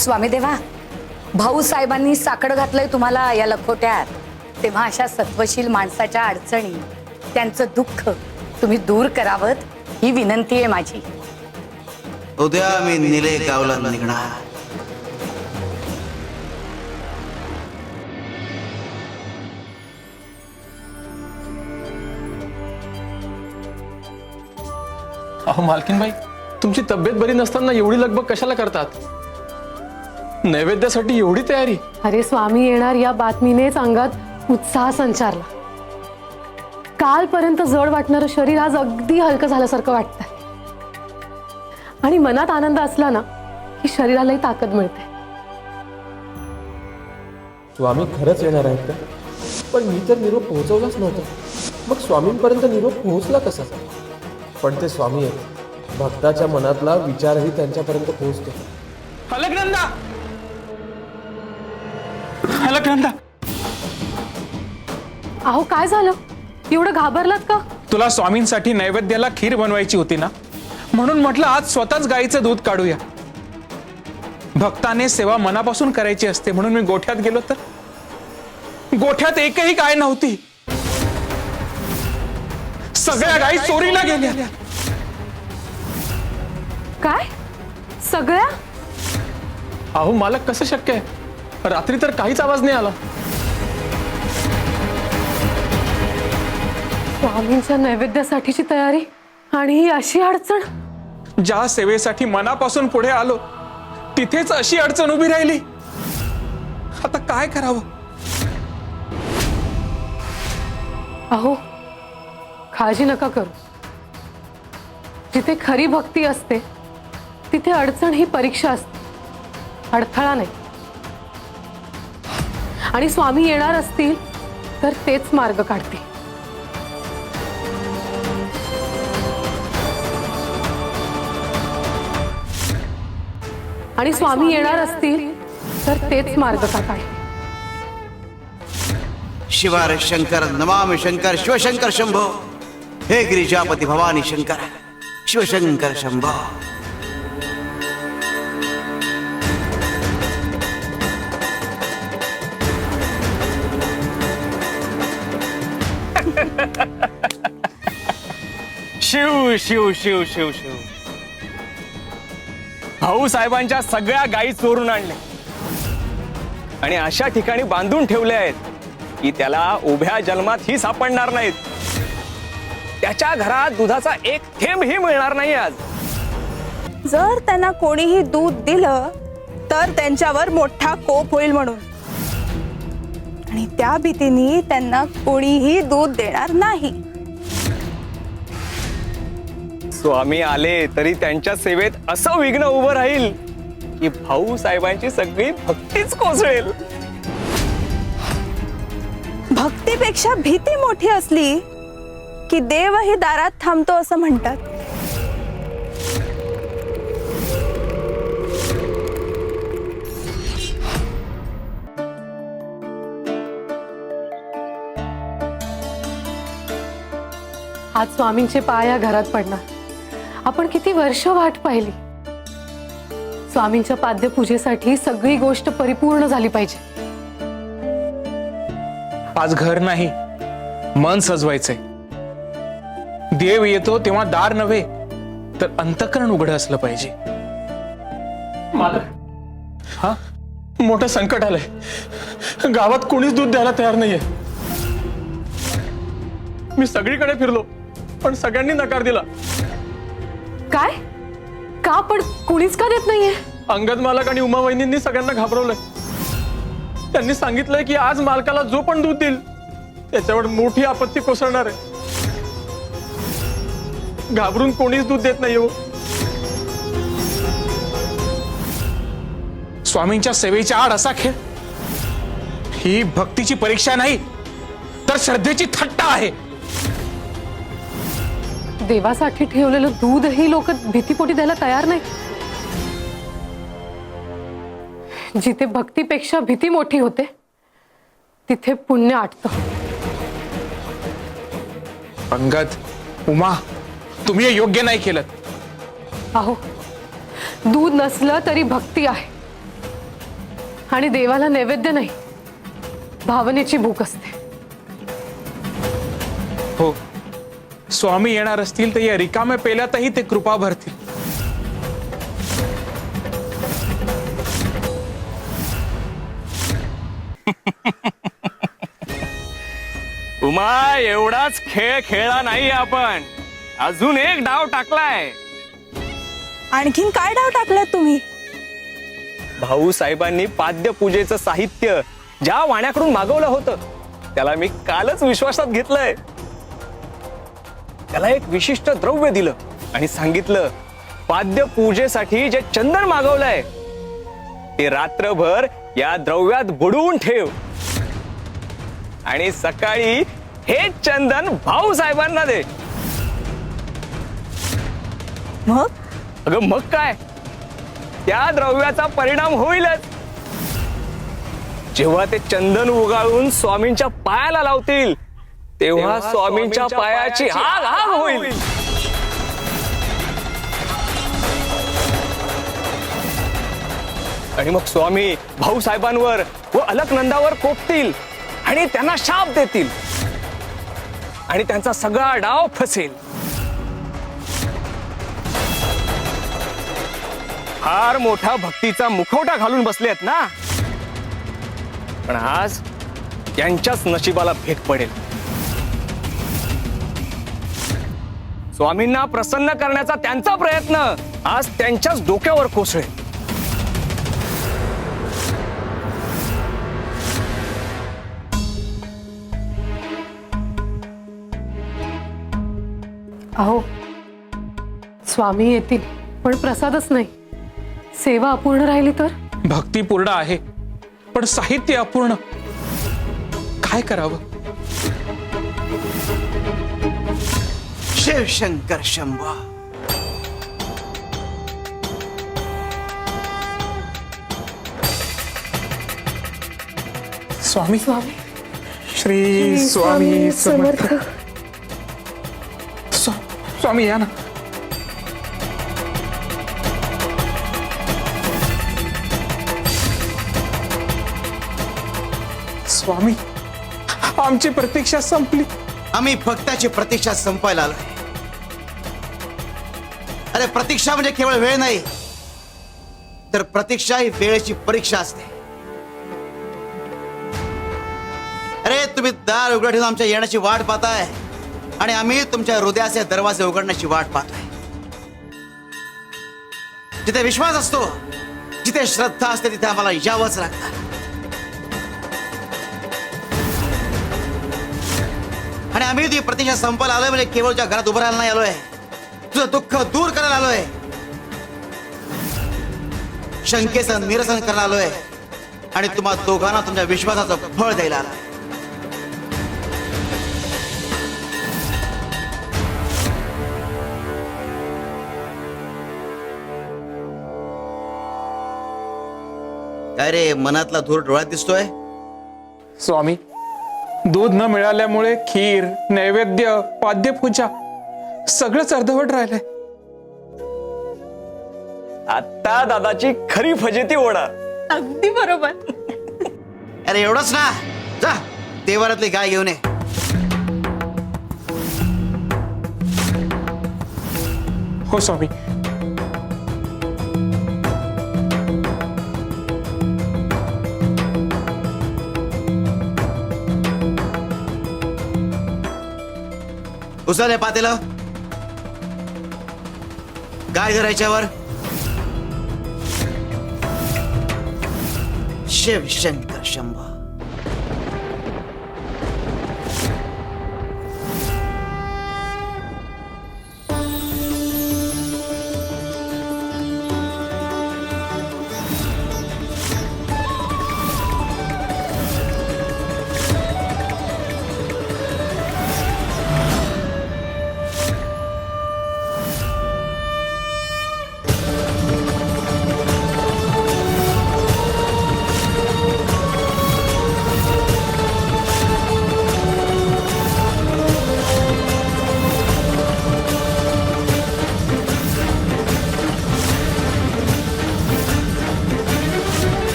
स्वामी देवा, भाऊ साहेबांनी साकड घातलंय तुम्हाला या लखोट्यात, तेव्हा अशा सत्वशील माणसाच्या अडचणी, त्यांचं दुःख तुम्ही दूर करावं ही विनंती आहे माझी. उद्या मी निले गावला निघणार. अहो मालकीनबाई, तुमची तब्येत बरी नसताना एवढी लगबग कशाला करतात? नैवेद्यासाठी एवढी तयारी? अरे स्वामी येणार या बातमीनेच अंगात उत्साह संचारला. कालपर्यंत जड वाटणारं शरीर आज अगदी हलकं झाल्यासारखं वाटतंय. आणि मनात आनंद असला ना की शरीरालाही ताकद मिळते. स्वामी खरंच येणार आहेत का? पण मी तर निरोप पोहोचवलाच नव्हता. मग स्वामींपर्यंत निरोप पोहोचला कसा? पण ते स्वामी आहेत, भक्ताच्या मनातला विचारही त्यांच्यापर्यंत पोहोचतो. अलकनंदा, अलकनंदा, अहो काय झालं? एवढं घाबरलात का? तुला स्वामींसाठी नैवेद्याला खीर बनवायची होती ना, म्हणून म्हटलं आज स्वतःच गाईचं दूध काढूया. भक्ताने सेवा मनापासून करायची असते म्हणून मी गोठ्यात गेलो तर गोठ्यात एकही गाय नव्हती. सगळ्या गायी चोरीला गेल्या. काय? सगळ्या? अहो मालक, कसं शक्य आहे? रात्री तर काहीच आवाज नाही आला. स्वामींच्या नैवेद्यासाठीची तयारी आणि ही अशी अडचण. ज्या सेवेसाठी मनापासून पुढे आलो तिथेच अशी अडचण उभी राहिली. आता काय करावं? अहो काळजी नका करू. जिथे खरी भक्ती असते तिथे अडचण ही परीक्षा असते, अडथळा नाही. आणि स्वामी येणार असतील तर तेच मार्ग काढतील. आणि स्वामी येणार असतील तर तेच मार्ग काढतील. शिवार शंकर नमामि शंकर शिवशंकर शंभो. हे गिरिजापती भवानी शंकर शिवशंकर शंभो. शिव शिव शिव शिव शिव. भाऊ साहेबांच्या सगळ्या गायी चोरून आणले आणि अशा ठिकाणी बांधून ठेवले आहेत की त्याला उभ्या जन्मात ही सापडणार नाहीत. त्याच्या घरात दुधाचा एक थेंबही मिळणार नाही आज. जर त्यांना कोणीही दूध दिलं तर त्यांच्यावर मोठा कोप होईल म्हणून, आणि त्या भीतीने त्यांना कोणीही दूध देणार नाही. स्वामी आले तरी त्यांच्या सेवेत असं विघ्न उभं राहील की भाऊ साहेबांची सगळी भक्तीच कोसळेल. भक्तीपेक्षा भीती मोठी असली की देवही दारात थांबतो असं म्हणतात. आज स्वामींचे पाय या घरात पडणार. आपण किती वर्ष वाट पाहिली. स्वामींच्या पाद्यपूजेसाठी सगळी गोष्ट परिपूर्ण झाली पाहिजे. आज घर नाही, मन सजवायचंय. देव येतो तेव्हा दार नव्हे तर अंतःकरण उघडं असलं पाहिजे. हा, मोठं संकट आलंय. गावात कोणीच दूध द्यायला तयार नाहीये. मी सगळीकडे फिरलो पण सगळ्यांनी नकार दिला. काय? का? पण कुणीच का देत नाहीये? अंगद मालक आणि उमा वहिनींनी सगळ्यांना घाबरवलंय. त्यांनी सांगितलंय की आज मालकाला जो पण दूध देईल त्याच्यावर मोठी आपत्ती कोसळणार आहे. घाबरून कोणीच दूध देत नाही. हो, स्वामींच्या सेवेच्या आड असा खेळ. ही भक्तीची परीक्षा नाही तर श्रद्धेची थट्टा आहे. देवासाठी ठेवलेलं दूधही लोक भीतीपोटी द्यायला तयार नाही. जिथे भक्तीपेक्षा भीती मोठी होते तिथे पुण्य आटतं. अंगद, उमा, तुम्ही हे योग्य नाही केलं. अहो दूध नसलं तरी भक्ती आहे. आणि देवाला नैवेद्य नाही, भावनेची भूक असते. हो, स्वामी येणार असतील तर या रिकाम्या पेल्यातही ते कृपा भरतील. उमा, एवढाच खेळ खेळला नाही आपण, अजून एक डाव टाकलाय. आणखीन काय डाव टाकलात तुम्ही? भाऊ साहेबांनी पाद्य पूजेचं साहित्य ज्या वाण्याकडून मागवलं होतं त्याला मी कालच विश्वासात घेतलंय. त्याला एक विशिष्ट द्रव्य दिलं आणि सांगितलं, पाद्य पूजेसाठी जे चंदन मागवलंय ते रात्रभर या द्रव्यात बुडवून ठेव आणि सकाळी हे चंदन भाऊ साहेबांना दे. मग अगं मग काय, त्या द्रव्याचा परिणाम होईलच. जेव्हा ते चंदन उगाळून स्वामींच्या पायाला लावतील तेव्हा स्वामींच्या पायाची हाग हाग होईल. आणि मग स्वामी भाऊ साहेबांवर व अलकनंदावर कोपतील आणि त्यांना शाप देतील आणि त्यांचा सगळा डाव फसेल. फार मोठा भक्तीचा मुखवटा घालून बसलेत ना, पण आज त्यांच्याच नशिबाला भेट पडेल. स्वामींना प्रसन्न करण्याचा त्यांचा प्रयत्न आज त्यांच्याच डोक्यावर कोसळेल. अहो, स्वामी येतील पण प्रसादच नाही. सेवा अपूर्ण राहिली तर? भक्ती पूर्ण आहे पण साहित्य अपूर्ण. काय करावं? शिवशंकर शंभो. स्वामी स्वामी श्री स्वामी समर्थ. स्वामी या ना. स्वामी, आमची प्रतीक्षा संपली. आम्ही भक्ताची प्रतीक्षा संपायला आलोय. अरे प्रतीक्षा म्हणजे केवळ वेळ नाही, तर प्रतीक्षा ही वेळेची परीक्षा असते. अरे तुम्ही दार उघडं ठेवून आमच्या येण्याची वाट पाहताय आणि आम्ही तुमच्या हृदयाचे दरवाजे उघडण्याची वाट पाहतोय. जिथे विश्वास असतो, जिथे श्रद्धा असते, तिथे आम्हाला यावंच लागतं. आणि आम्ही ती प्रतीक्षा संपायला आलोय म्हणजे केवळ तुझ्या घरात उभं राहायला नाही आलोय, तुझं दुःख दूर करायला आलोय, शंकेचं निरसन करायला आलोय आणि तुम्हा दोघांना तुमच्या विश्वासाचं फळ द्यायला आलोय. काय रे, मनातला धूर डोळ्यात दिसतोय? स्वामी, दूध न मिळाल्यामुळे खीर, नैवेद्य, पाद्यपूजा सगळंच अर्धवट राहिलंय. आता दादाची खरी फजिती होणार. अगदी बरोबर. अरे एवढंच ना, जा देवारातली गाय घेऊन ये. हो स्वामी. उचल हे पातेलं. गाय धरायच्यावर. शिव शंकर शंभो.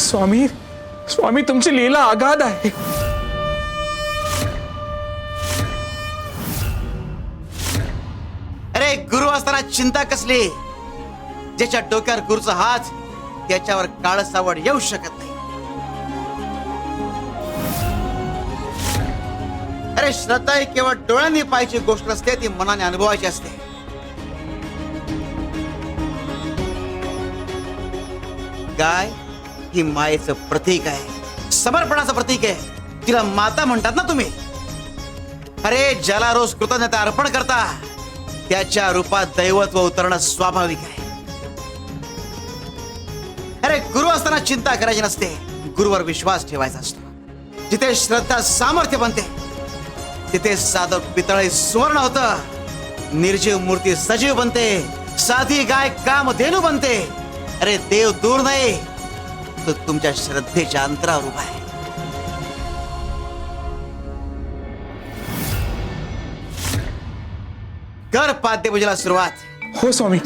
स्वामी स्वामी तुमची लीला अगाध आहे. अरे गुरु असताना चिंता कसली? ज्याच्या डोक्यावर गुरुचा हात त्याच्यावर काळ सावड येऊ शकत नाही. अरे श्रद्धा ही केवळ डोळ्यांनी पाहायची गोष्ट नसते, ती मनाने अनुभवायची असते. गाय ही मायेचं प्रतीक आहे, समर्पणाचं प्रतीक आहे. तिला माता म्हणतात ना तुम्ही. अरे ज्याला रोज कृतज्ञता अर्पण करता त्याच्या रूपात दैवत्व उतरणं स्वाभाविक आहे. अरे गुरु असताना चिंता करायची नसते, गुरुवर विश्वास ठेवायचा असतो. जिथे श्रद्धा सामर्थ्य बनते तिथे साधक पितळ सुवर्ण होतं, निर्जीव मूर्ती सजीव बनते, साधी गाय कामधेनू बनते. अरे देव दूर नाही, तो तुमच्या श्रद्धेच्या अंतरावर उभा आहे. कर पाद्यपूजेला सुरुवात. हो स्वामी.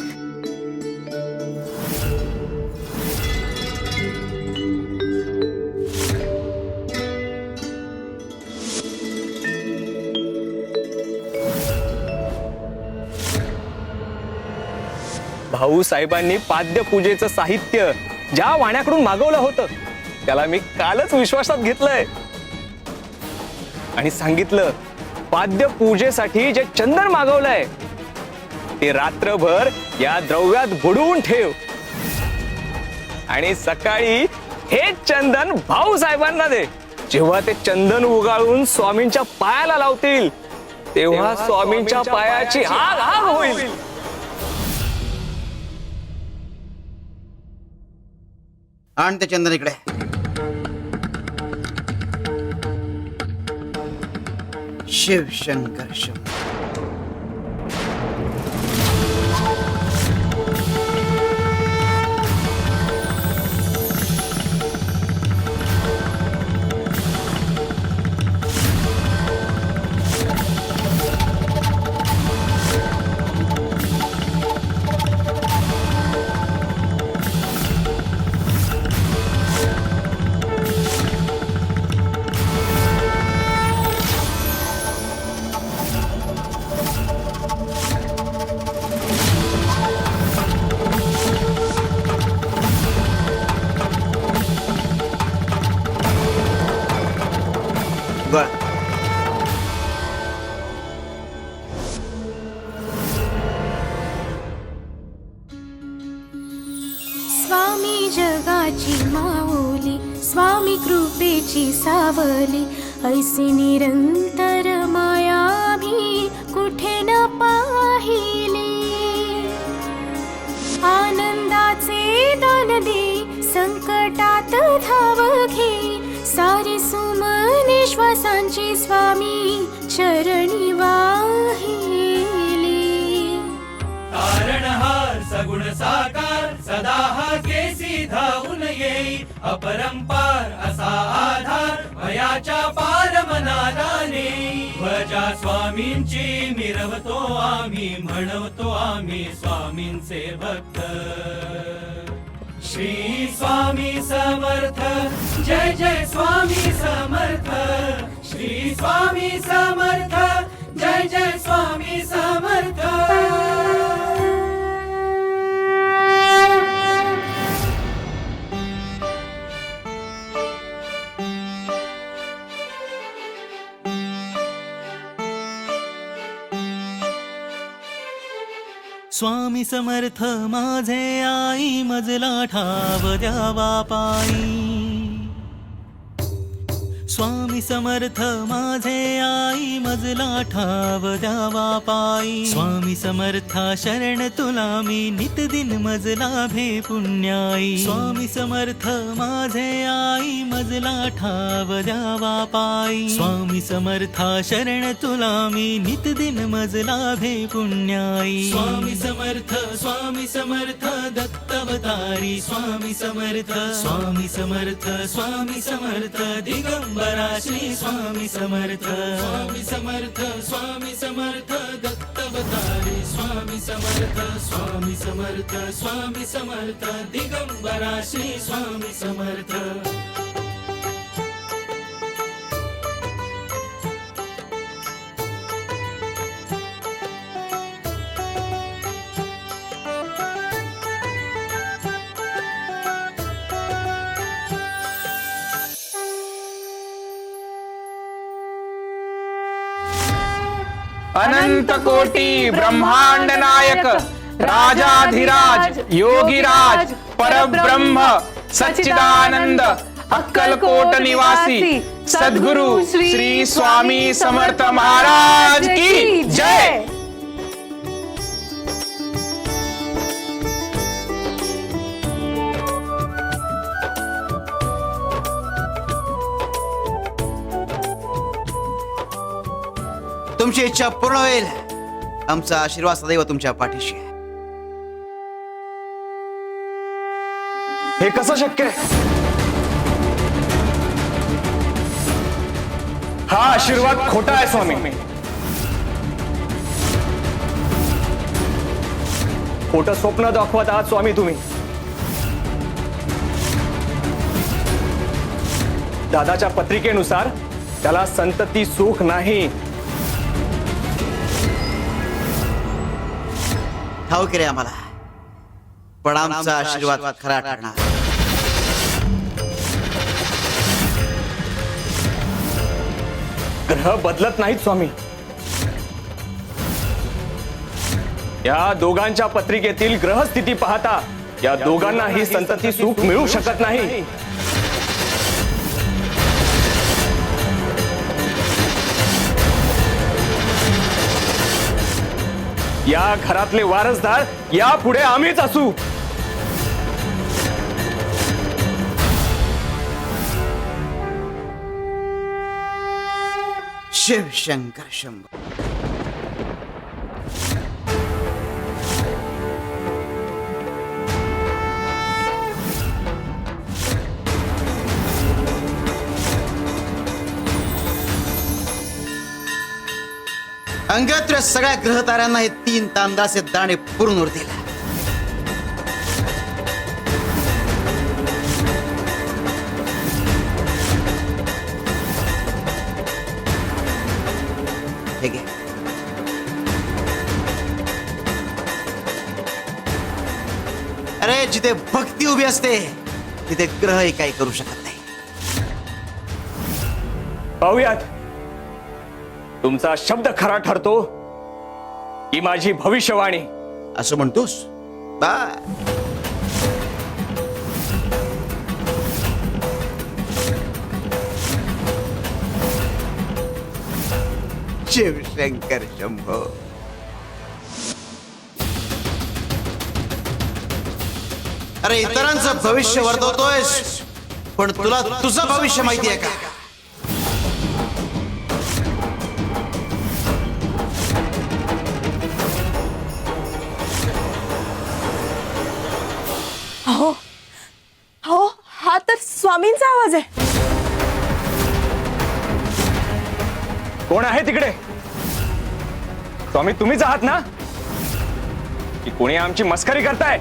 भाऊसाहेबांनी पाद्यपूजेचं साहित्य ज्या वाण्याकडून मागवलं होतं त्याला मी कालच विश्वासात घेतलंय आणि सांगितलं, पाद्यपूजेसाठी जे चंदन मागवलंय ते रात्रभर या द्रव्यात बुडवून ठेव आणि सकाळी हे चंदन भाऊसाहेबांना दे. जेव्हा ते चंदन उगाळून स्वामींच्या पायाला लावतील तेव्हा स्वामींच्या पायाची आग आग होईल. आण ते चंदन इकडे. शिव शंकर शंभो. बर. स्वामी जगाची माऊली, स्वामी कृपेची सावली, ऐसी निरंतर माया भी कुठे न पाहिली. आनंदाचे दान दे, संकटात धाव घे, सारी सुमने श्वासांची स्वामी चरणी वाहिली. तारणहार सगुण साकार सदा हा केसी धावून येई, अपरंपार असा आधार भयाच्या पार मनाला नेई. ध्वजा स्वामींची मिरवतो आम्ही, म्हणवतो आम्ही स्वामींचे भक्त. श्री स्वामी समर्थ, जय जय स्वामी समर्थ. श्री स्वामी समर्थ, जय जय स्वामी समर्थ. स्वामी समर्थ माझे आई, मजला ठाव द्यावा पायी. स्वामी समर्थ माझे आई, मजला ठाव द्यावा पायी. स्वामी समर्था शरण तुला मी, नितदिन मजला भे पुण्याई. स्वामी समर्थ माझे आई, मजला ठाव द्यावा पायी. स्वामी समर्था शरण तुला मी, नितदिन मजला भे पुण्याई. स्वामी समर्थ दत्तवतारी. स्वामी समर्थ, स्वामी समर्थ, स्वामी समर्थ दिगंबर दिगंबरा श्री स्वामी समर्थ स्वामी समर्थ स्वामी समर्थ दत्तवतारी स्वामी समर्थ स्वामी समर्थ स्वामी समर्थ दिगंबरा श्री स्वामी समर्थ अनंत कोटी ब्रह्मांड नायक राजाधिराज योगीराज परब्रह्म सच्चिदानंद अक्कलकोट निवासी सद्गुरु श्री स्वामी समर्थ महाराज की जय। तुमची इच्छा पूर्ण होईल. आमचा आशीर्वाद सदैव तुमच्या पाठीशी आहे. हे कसं शक्य आहे? हा आशीर्वाद खोटा आहे स्वामी. खोटं स्वप्न दाखवत आहात स्वामी तुम्ही. दादाच्या पत्रिकेनुसार त्याला संतती सुख नाही. ठाऊक रे आम्हाला, पण आमचा आशीर्वाद खरा ठरणार. ग्रह बदलत नाहीत स्वामी. या दोघांच्या पत्रिकेतील ग्रहस्थिती पाहता या दोघांनाही संतती सुख मिळू शकत नाही. या घरातले वारसदार यापुढे आम्हीच असू. शिव शंकर शंभो. अंगत्र सगळ्या ग्रहताऱ्यांना हे 3 तांदळाचे दाणे पुरून उरतील. हे घे. अरे जिथे भक्ती उभी असते तिथे ग्रहही काही करू शकत नाही. पाहूयात तुमचा शब्द खरा ठरतो की माझी भविष्यवाणी. असं म्हणतोस? बा शिव शंकर शंभो. अरे इतरांचं भविष्य वर्तवतोयस, पण तुला तुझं भविष्य माहिती आहे का? हो हो, हा तर स्वामींचा आवाज आहे. कोण आहे तिकडे? स्वामी तुम्हीच आहात ना? की कोणी आमची मस्करी करताय?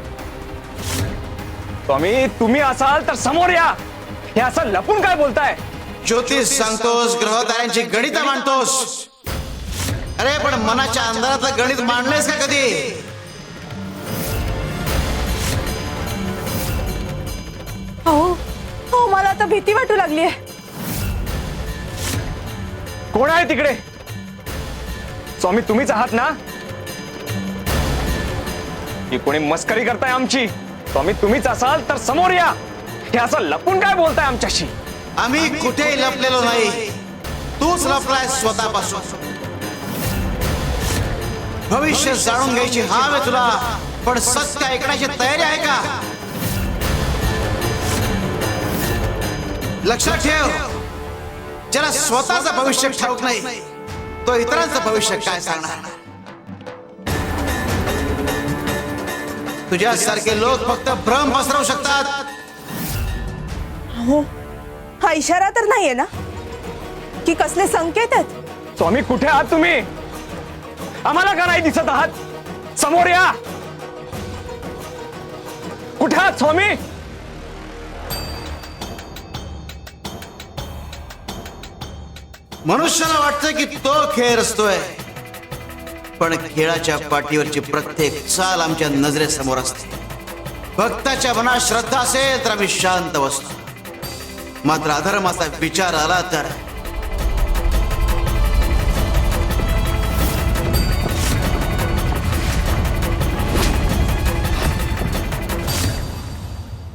स्वामी तुम्ही असाल तर समोर या. हे असं लपून काय बोलताय? ज्योतिष सांगतोस, ग्रहताऱ्यांची गणित मांडतोस. अरे पण मनाच्या अंधारातलं गणित मांडलंयस का कधी? हो हो, मला आता भीती वाटू लागली आहे. कोण आहे तिकडे? स्वामी तुम्हीच आहात ना? की कोणी मस्करी करताय आमची? स्वामी तुम्हीच असाल तर समोर या. हे असं लपून काय बोलताय आमच्याशी? आम्ही कुठेही लपलेलो नाही. तूच लपलाय स्वतःपासून. भविष्य जाणून घ्यायची हाव आहे तुला, पण सत्य ऐकण्याची तयारी आहे का? लक्षात ठेव, ज्याला स्वतःचं भविष्य ठाऊक नाही तो इतरांचं भविष्य काय सांगणार? तुझ्यासारखे लोक फक्त भ्रम पसरवू शकतात. हो, हा इशारा तर नाहीये ना? नक्की कसले संकेत आहेत? स्वामी कुठे आहात तुम्ही? आम्हाला का नाही दिसत आहात? समोर या. कुठे आहात स्वामी? मनुष्याला वाटतं की तो खेळ रचतोय, पण खेळाच्या पाठीवरची प्रत्येक चाल आमच्या नजरेसमोर असते. भक्ताच्या मनात श्रद्धा असेल तर आम्ही शांत बसतो, मात्र अधर्माचा विचार आला तर